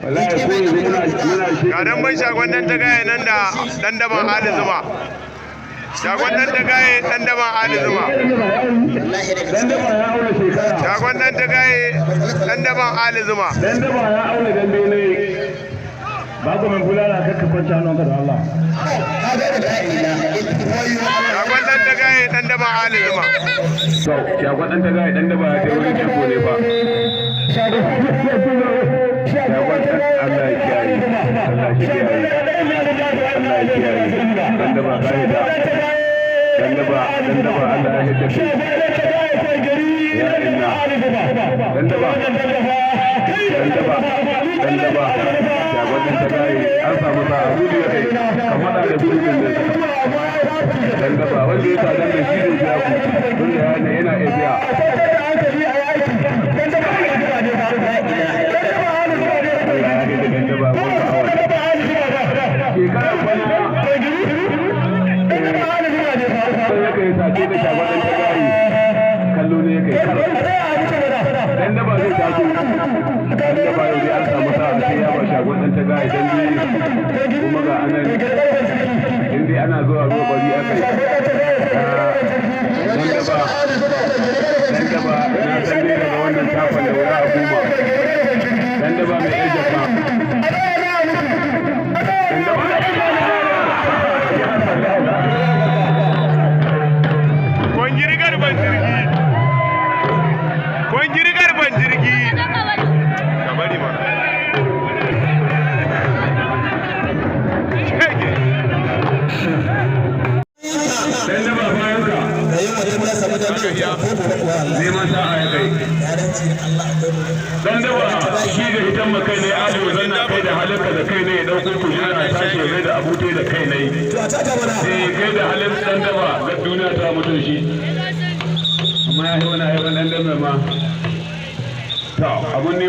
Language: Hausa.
ga dan ban shagon dan ta gaya nan da dan daban Ali Zuma, shagon dan ta gaya dan daban Ali Zuma, shagon dan ta gaya dan daban Ali Zuma, dan daban ya aure dan bene ba ku mai bulala kakka kwanta nan ka da Allah. shagon dan ta gaya dan daban Ali Zuma, to shagon dan ta gaya dan daban ya kai wurin keko ne ba. Allah ya kiyaye, Allah ya kiyaye, Allah ya kiyaye. Dan daba kaida, dan daba Allah ya hidda. Ya inna, dan daba. Ya wannan ta gai an samu sa abu da kai kamar da bulbul ne. Dan daba wanda ya sa dan da shi ne ya ku. Tunda yana iya kallo ne kai dan da ba zai taso dan da ba yau an samu sa'a sai ya ba shagon dan ta gaya dan kuma ga anan indai ana zuwa ruwa bari aka dan da ba na san ne daga wannan tafan da wura a goma dan da ba mai ejaka ban jirgi ka bari ma dan da ba bayan ka zai mata a ya kai dan da ba shi da hitan makai ne ado zanna kai da halinka da kai ne ya dauko kujera tashi mai da abute da kai ne kai da halin dan da ba ga duniya ta mutum shi amma ya yi wani dan da ma to abun ne